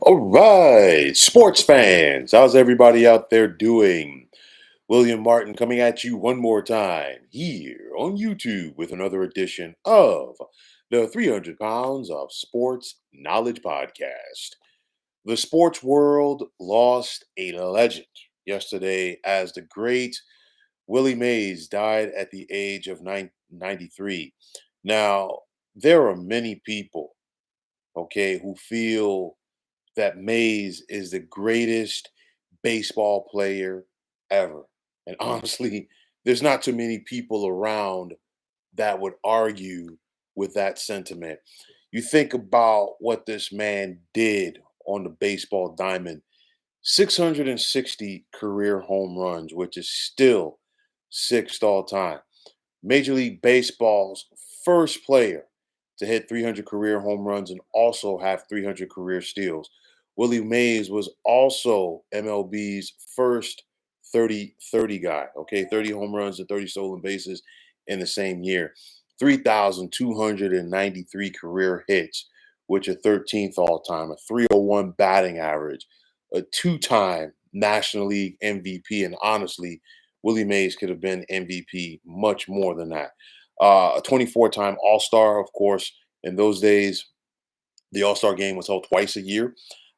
All right, sports fans, how's everybody out there doing? William Martin coming at you one more time here on YouTube with another edition of the 300 Pounds of Sports Knowledge Podcast. The sports world lost a legend yesterday as the great Willie Mays died at the age of 93. Now, there are many people, okay, who feel that Mays is the greatest baseball player ever. And honestly, there's not too many people around that would argue with that sentiment. You think about what this man did on the baseball diamond: 660 career home runs, which is still sixth all time. Major League Baseball's first player to hit 300 career home runs and also have 300 career steals. Willie Mays was also MLB's first 30-30 guy, okay? 30 home runs and 30 stolen bases in the same year. 3,293 career hits, which are 13th all time, a 301 batting average, a two-time National League MVP, and honestly, Willie Mays could have been MVP much more than that. A 24-time All Star, of course. In those days, the All Star game was held twice a year,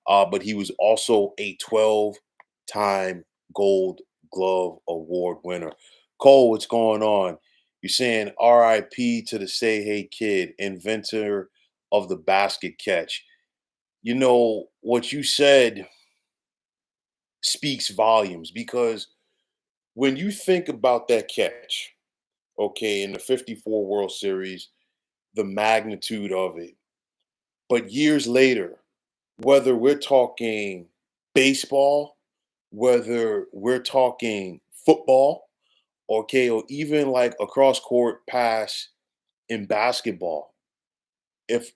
but he was also a 12-time Gold Glove Award winner. Cole, what's going on? You're saying RIP to the Say Hey Kid, inventor of the basket catch. You know, what you said speaks volumes because when you think about that catch, okay, in the 54 World Series, the magnitude of it. But years later, whether we're talking baseball, whether we're talking football, okay, or even like a cross court pass in basketball, if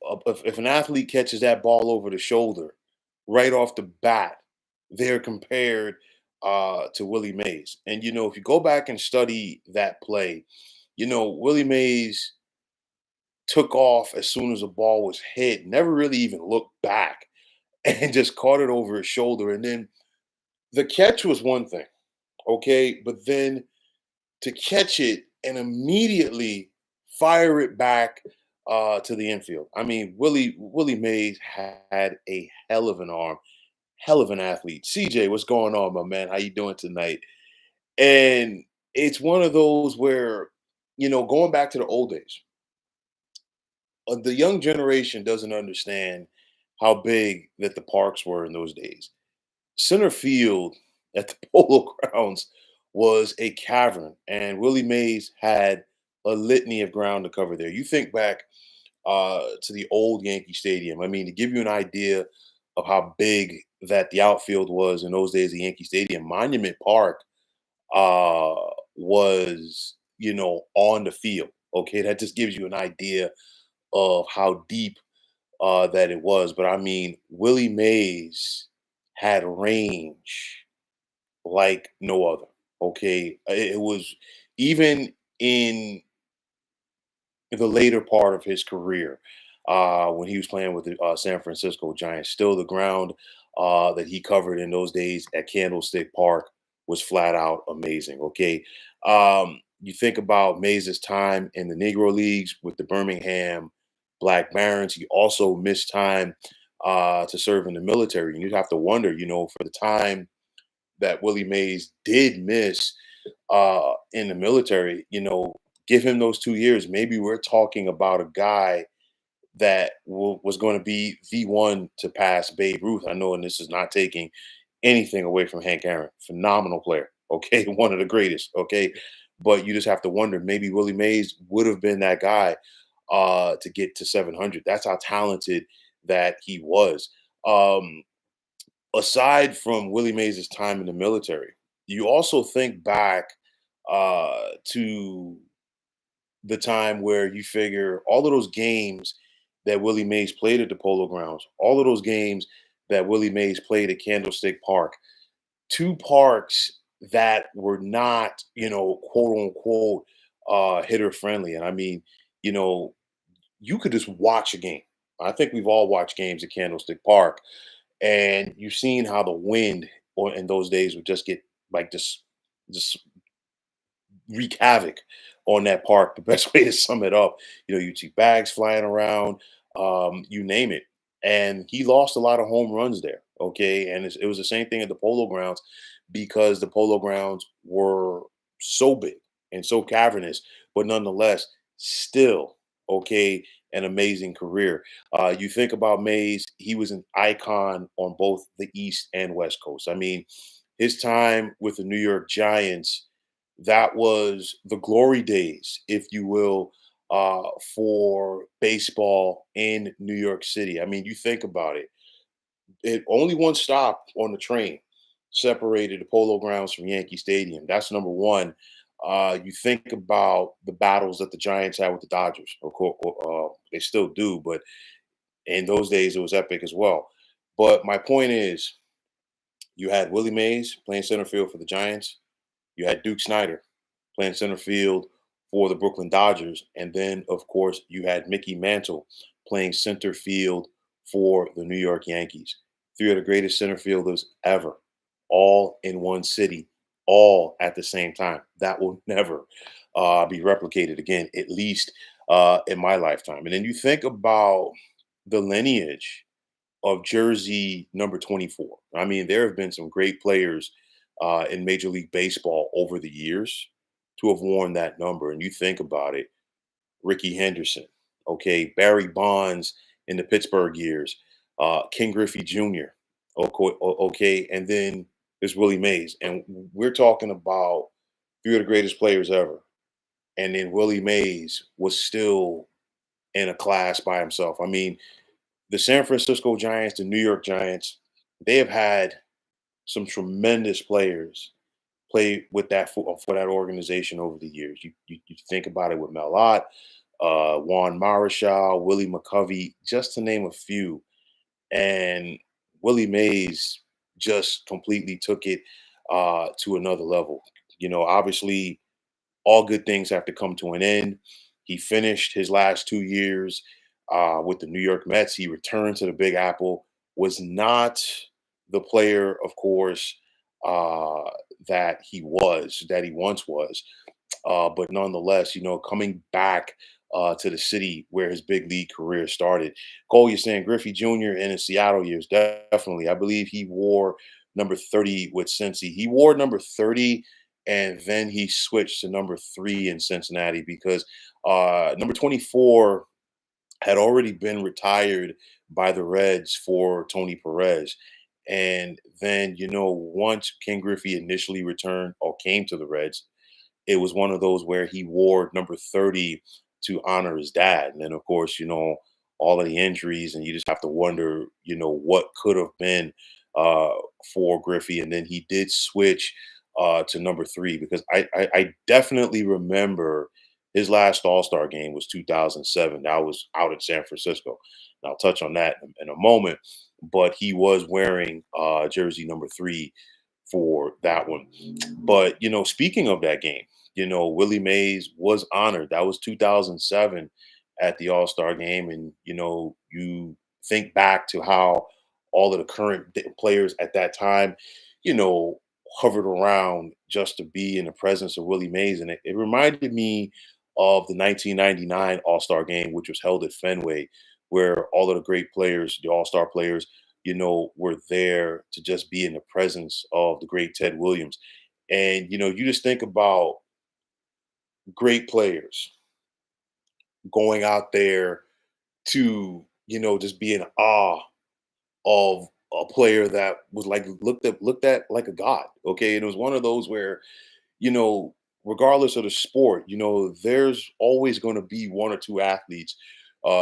an athlete catches that ball over the shoulder right off the bat, they're compared to Willie Mays. And you know, if you go back and study that play, you know, Willie Mays took off as soon as the ball was hit, never really even looked back, and just caught it over his shoulder. And then the catch was one thing, okay, but then to catch it and immediately fire it back to the infield. I mean, Willie Mays had a hell of an arm, hell of an athlete. CJ, what's going on, my man? How you doing tonight? And it's one of those where, you know, going back to the old days, the young generation doesn't understand how big that the parks were in those days. Center field at the Polo Grounds was a cavern, and Willie Mays had a litany of ground to cover there. You think back to the old Yankee Stadium. I mean, to give you an idea of how big that the outfield was in those days, the Yankee Stadium, Monument Park uh, was, you know, on the field. Okay, that just gives you an idea of how deep that it was. But I mean, Willie Mays had range like no other. Okay, it was even in the later part of his career when he was playing with the San Francisco Giants. Still, the ground that he covered in those days at Candlestick Park was flat out amazing. Okay, you think about Mays' time in the Negro Leagues with the Birmingham Black Barons. He also missed time to serve in the military, and you'd have to wonder, you know, for the time that Willie Mays did miss in the military, you know, give him those 2 years. Maybe we're talking about a guy that was going to be the one to pass Babe Ruth. I know, and this is not taking anything away from Hank Aaron. Phenomenal player. Okay. One of the greatest. Okay. But you just have to wonder, maybe Willie Mays would have been that guy to get to 700. That's how talented that he was. Um, Aside from Willie Mays' time in the military, you also think back to the time where you figure all of those games that Willie Mays played at the Polo Grounds, all of those games that Willie Mays played at Candlestick Park, two parks that were not, you know, quote unquote, hitter friendly. And I mean, you know, you could just watch a game. I think we've all watched games at Candlestick Park, And you've seen how the wind or in those days would just get like just wreak havoc on that park. The best way to sum it up, you'd see bags flying around, you name it. And he lost a lot of home runs there. Okay, and it was the same thing at the Polo Grounds because the Polo Grounds were so big and so cavernous, but nonetheless, still okay, an amazing career. You think about Mays; he was an icon on both the East and West Coast. I mean, his time with the New York Giants, that was the glory days, if you will, for baseball in New York City. I mean, you think about it. It only one stop on the train separated the Polo Grounds from Yankee Stadium. That's number one. You think about the battles that the Giants had with the Dodgers. Of course, they still do, but in those days it was epic as well. But my point is, you had Willie Mays playing center field for the Giants. You had Duke Snyder playing center field for the Brooklyn Dodgers. And then, of course, you had Mickey Mantle playing center field for the New York Yankees. Three of the greatest center fielders ever, all in one city, all at the same time. That will never be replicated again, at least in my lifetime. And then you think about the lineage of jersey number 24. I mean, there have been some great players in Major League Baseball over the years to have worn that number. And you think about it, Ricky Henderson, okay, Barry Bonds in the Pittsburgh years, King Griffey Jr., okay, and then there's Willie Mays. And we're talking about three of the greatest players ever. And then Willie Mays was still in a class by himself. I mean, the San Francisco Giants, the New York Giants, they have had some tremendous players play with that for that organization over the years. You think about it with Mel Ott, Juan Marichal, Willie McCovey, just to name a few. And Willie Mays just completely took it to another level. Obviously, all good things have to come to an end. He finished his last 2 years with the New York Mets. He returned to the Big Apple, was not the player, of course, uh, that he once was. But nonetheless, coming back to the city where his big league career started. Cole, you're saying Griffey Jr. in his Seattle years, definitely. I believe he wore number 30 with Cincy. He wore number 30 and then he switched to number 3 in Cincinnati because number 24 had already been retired by the Reds for Tony Perez. And then, once Ken Griffey initially returned or came to the Reds, it was one of those where he wore number 30 to honor his dad. And then, of course, all of the injuries, and you just have to wonder, what could have been uh, for Griffey. And then he did switch to number 3 because I definitely remember his last All Star game was 2007. That was out at San Francisco. And I'll touch on that in a moment. But he was wearing jersey number 3 for that one. But speaking of that game, Willie Mays was honored. That was 2007 at the All Star game, and you think back to how all of the current players at that time, you know, hovered around just to be in the presence of Willie Mays, and it reminded me of the 1999 All Star game, which was held at Fenway, where all of the great players, the All Star players, were there to just be in the presence of the great Ted Williams. And you just think about great players going out there to, just be in awe of a player that was like looked at like a god. Okay. And it was one of those where, you know, regardless of the sport, there's always going to be one or two athletes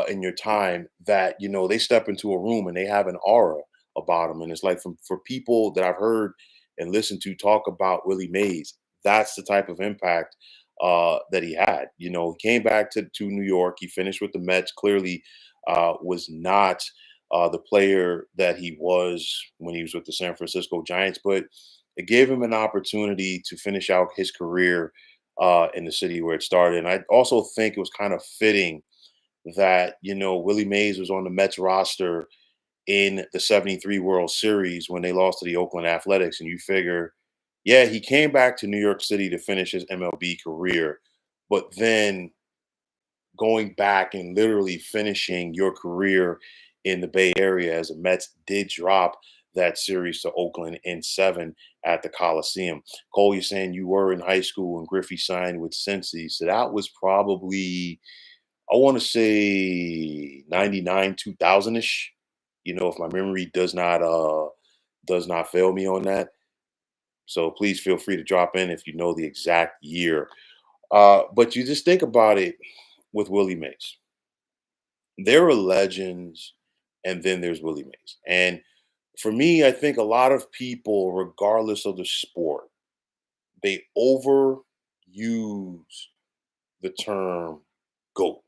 in your time that, they step into a room and they have an aura about them. And it's like for people that I've heard and listened to talk about Willie Mays, that's the type of impact that he had. He came back to New York. He finished with the Mets. Clearly, was not the player that he was when he was with the San Francisco Giants, but it gave him an opportunity to finish out his career in the city where it started. And I also think it was kind of fitting that Willie Mays was on the Mets roster in the 73 World Series when they lost to the Oakland Athletics. And you figure, yeah, he came back to New York City to finish his MLB career, but then going back and literally finishing your career in the Bay Area as the Mets did drop that series to Oakland in 7 at the Coliseum. Cole, you're saying you were in high school when Griffey signed with Cincy. So that was probably, I want to say 99, 2000-ish. If my memory does not fail me on that. So please feel free to drop in if you know the exact year. But you just think about it with Willie Mays. There are legends, and then there's Willie Mays. And for me, I think a lot of people, regardless of the sport, they overuse the term GOAT.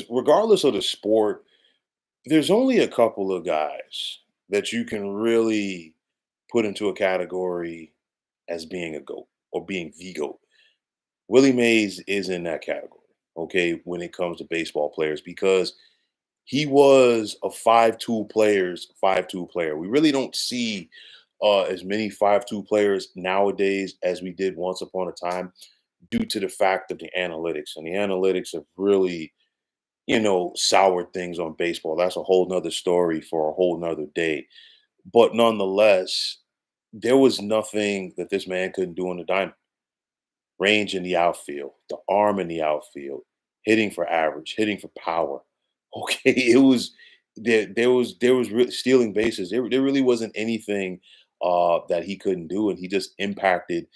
Regardless of the sport, there's only a couple of guys that you can really put into a category as being a GOAT or being the GOAT. Willie Mays is in that category, okay, when it comes to baseball players, because he was a 5 tool player. We really don't see as many 5 tool players nowadays as we did once upon a time due to the fact of the analytics. And the analytics have really, soured things on baseball. That's a whole nother story for a whole nother day. But nonetheless, there was nothing that this man couldn't do on the diamond. Range in the outfield, the arm in the outfield, hitting for average, hitting for power. Okay, it was there was really stealing bases. There really wasn't anything that he couldn't do, and he just impacted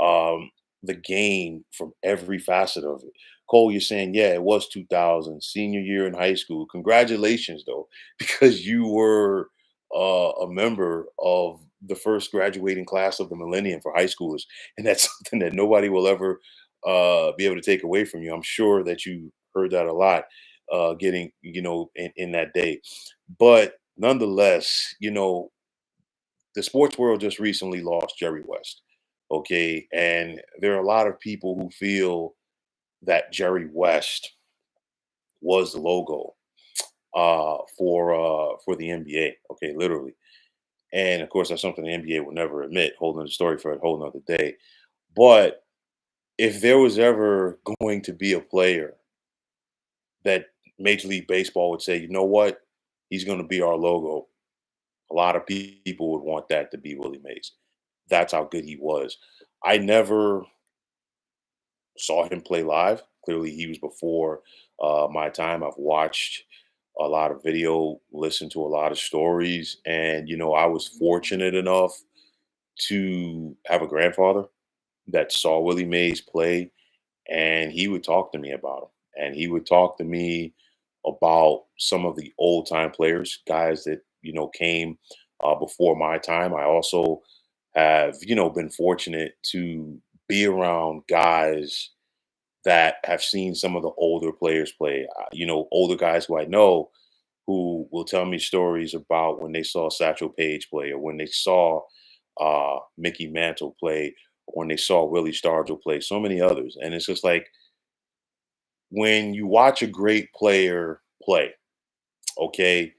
um, the game from every facet of it. Cole, you're saying, yeah, it was 2000, senior year in high school. Congratulations, though, because you were a member of the first graduating class of the millennium for high schoolers, and that's something that nobody will ever be able to take away from you. I'm sure that you heard that a lot, getting in that day. But nonetheless, the sports world just recently lost Jerry West. Okay, and there are a lot of people who feel that Jerry West was the logo for the NBA. Okay, literally. And of course, that's something the NBA will never admit. Whole nother story for a whole nother day. But if there was ever going to be a player that Major League Baseball would say, you know what, he's going to be our logo, a lot of people would want that to be Willie Mays. That's how good he was. I never saw him play live. Clearly, he was before my time. I've watched a lot of video, listened to a lot of stories, and I was fortunate enough to have a grandfather that saw Willie Mays play, and he would talk to me about him. And he would talk to me about some of the old time players, guys that came before my time. I also have been fortunate to be around guys that have seen some of the older players play. Older guys who I know who will tell me stories about when they saw Satchel Paige play, or when they saw Mickey Mantle play, or when they saw Willie Stargell play, so many others. And it's just like when you watch a great player play, okay,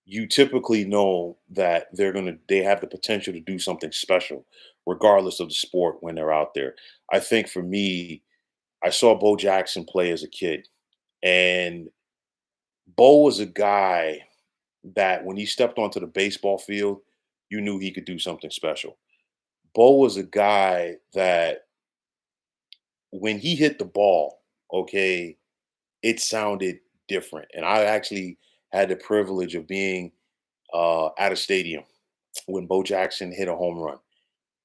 you typically know that they have the potential to do something special, regardless of the sport when they're out there. I think for me, I saw Bo Jackson play as a kid, and Bo was a guy that when he stepped onto the baseball field, you knew he could do something special. Bo was a guy that when he hit the ball, okay, it sounded different. And I actually had the privilege of being at a stadium when Bo Jackson hit a home run.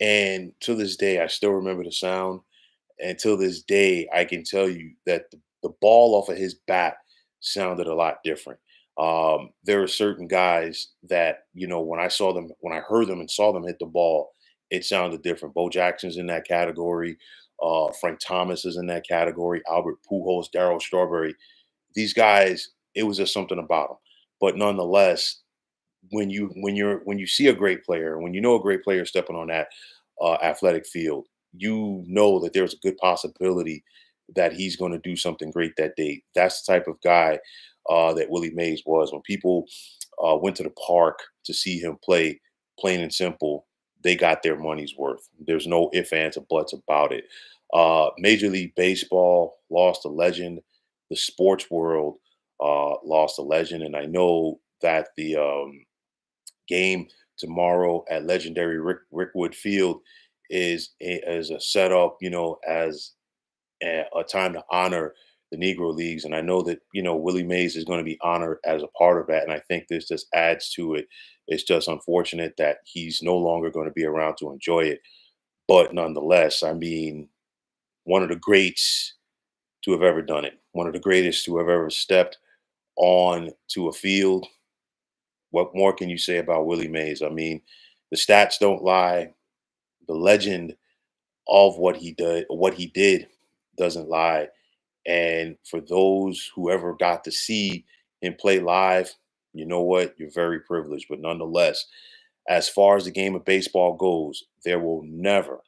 And to this day, I still remember the sound. And till this day, I can tell you that the ball off of his bat sounded a lot different. There are certain guys that, when I heard them and saw them hit the ball, it sounded different. Bo Jackson's in that category. Frank Thomas is in that category. Albert Pujols, Darryl Strawberry. These guys, it was just something about them. But nonetheless, when you see a great player, when you know a great player stepping on that athletic field, you know that there's a good possibility that he's going to do something great that day. That's the type of guy that Willie Mays was. When people went to the park to see him play. Plain and simple, they got their money's worth. There's no ifs, ands, or buts about it. Major League Baseball lost a legend. The sports world lost a legend, and I know that the game tomorrow at legendary Rickwood Field is a setup, as a time to honor the Negro Leagues. And I know that, Willie Mays is going to be honored as a part of that. And I think this just adds to it. It's just unfortunate that he's no longer going to be around to enjoy it. But nonetheless, I mean, one of the greats to have ever done it, one of the greatest to have ever stepped on to a field. What more can you say about Willie Mays? I mean, the stats don't lie. The legend of what he did doesn't lie. And for those who ever got to see him play live, you know what? You're very privileged. But nonetheless, as far as the game of baseball goes, there will never,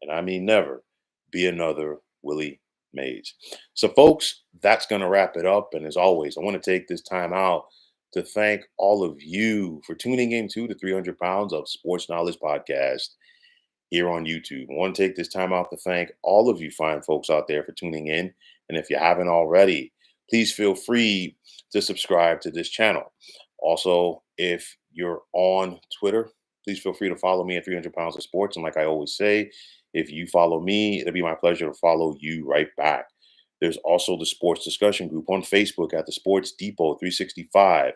and I mean never, be another Willie Mays. So, folks, that's going to wrap it up. And as always, I want to take this time out to thank all of you for tuning in to the 300 Pounds of Sports Knowledge podcast here on YouTube. I want to take this time out to thank all of you fine folks out there for tuning in. And if you haven't already, please feel free to subscribe to this channel. Also, if you're on Twitter, please feel free to follow me at 300 Pounds of Sports. And like I always say, if you follow me, it'll be my pleasure to follow you right back. There's also the sports discussion group on Facebook at the Sports Depot 365.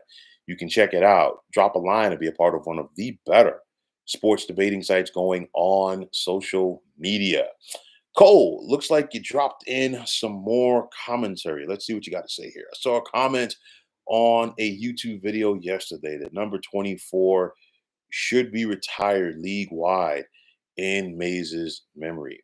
You can check it out, drop a line, and be a part of one of the better sports debating sites going on social media. Cole, looks like you dropped in some more commentary. Let's see what you got to say here. I saw a comment on a YouTube video yesterday that number 24 should be retired league wide in Mays' memory.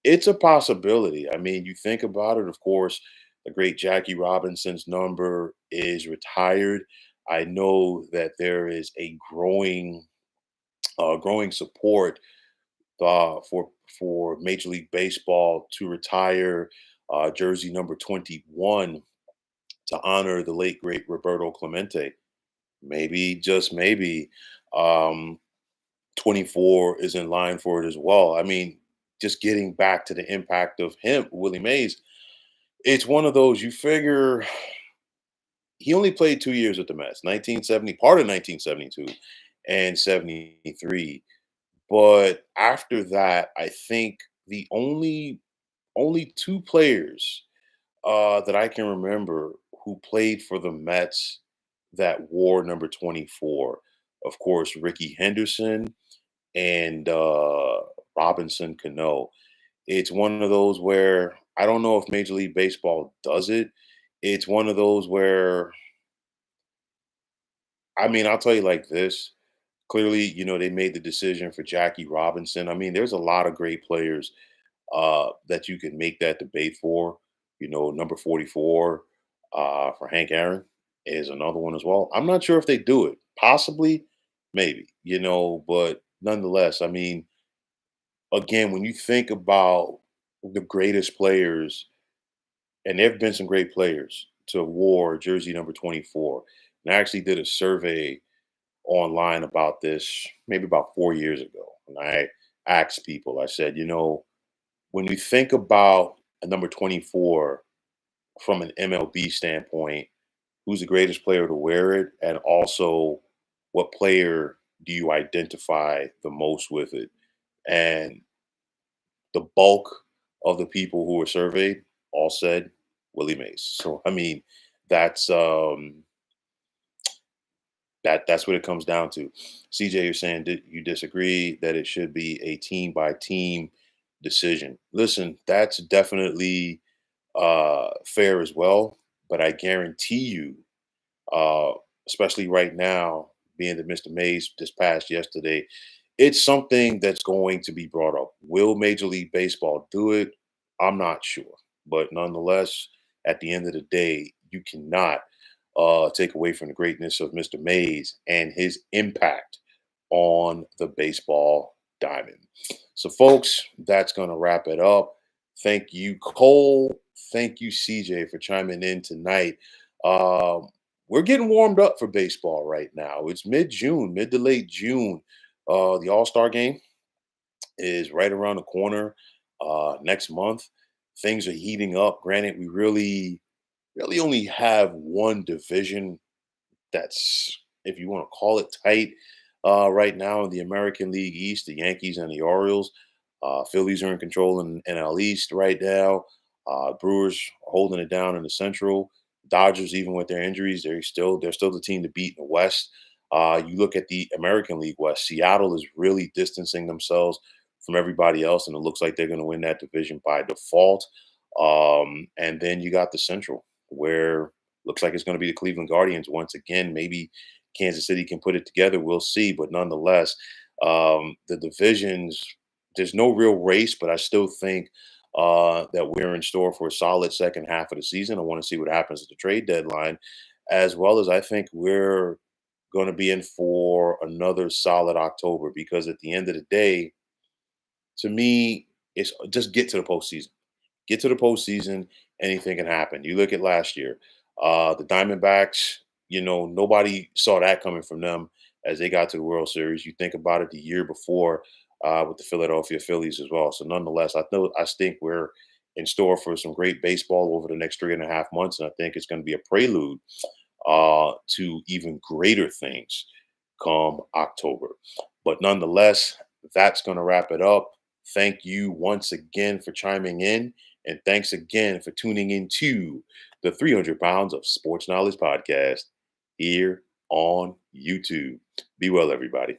It's a possibility. I mean, you think about it, of course, the great Jackie Robinson's number is retired. I know that there is a growing support for Major League Baseball to retire jersey number 21 to honor the late great Roberto Clemente. Maybe, just maybe, um, 24 is in line for it as well. I mean, just getting back to the impact of him, Willie Mays. It's one of those you figure he only played 2 years with the Mets, 1970, part of 1972 and 73. But after that, I think the only two players that I can remember who played for the Mets that wore number 24, of course, Ricky Henderson and Robinson Cano. It's one of those where I don't know if Major League Baseball does it. It's one of those where, I mean, I'll tell you like this. Clearly, they made the decision for Jackie Robinson. I mean, there's a lot of great players that you can make that debate for. Number 44 for Hank Aaron is another one as well. I'm not sure if they do it. Possibly, maybe, but nonetheless, I mean, again, when you think about the greatest players, and there have been some great players to have wore jersey number 24. And I actually did a survey online about this maybe about 4 years ago. And I asked people, I said, when you think about a number 24 from an MLB standpoint, who's the greatest player to wear it? And also, what player do you identify the most with it? And the bulk of the people who were surveyed all said Willie Mays. So I mean, that's that's what it comes down to. CJ, you're saying you disagree that it should be a team by team decision. Listen, that's definitely fair as well. But I guarantee you, uh, especially right now, being that Mr. Mays just passed yesterday, it's something that's going to be brought up. Will Major League Baseball do it? I'm not sure. But nonetheless, at the end of the day, you cannot take away from the greatness of Mr. Mays and his impact on the baseball diamond. So, folks, that's going to wrap it up. Thank you, Cole. Thank you, CJ, for chiming in tonight. Um, we're getting warmed up for baseball right now. It's mid-June, mid to late June. The All-Star game is right around the corner next month. Things are heating up. Granted, we really only have one division that's, if you want to call it tight, right now in the American League East, the Yankees and the Orioles. Phillies are in control in NL East right now. Brewers holding it down in the Central. Dodgers, even with their injuries, they're still the team to beat in the West. You look at the American League West. Seattle is really distancing themselves from everybody else, and it looks like they're going to win that division by default. And then you got the Central, where looks like it's going to be the Cleveland Guardians once again. Maybe Kansas City can put it together. We'll see. But nonetheless, the divisions, there's no real race, but I still think that we're in store for a solid second half of the season. I want to see what happens at the trade deadline, as well as I think we're going to be in for another solid October because at the end of the day, to me, it's just get to the postseason. Get to the postseason, anything can happen. You look at last year, the Diamondbacks, nobody saw that coming from them as they got to the World Series. You think about it the year before with the Philadelphia Phillies as well. So nonetheless, I think we're in store for some great baseball over the next 3.5 months, and I think it's going to be a prelude to even greater things come October. But nonetheless, that's going to wrap it up. Thank you once again for chiming in. And thanks again for tuning into the 300 Pounds of Sports Knowledge podcast here on YouTube. Be well, everybody.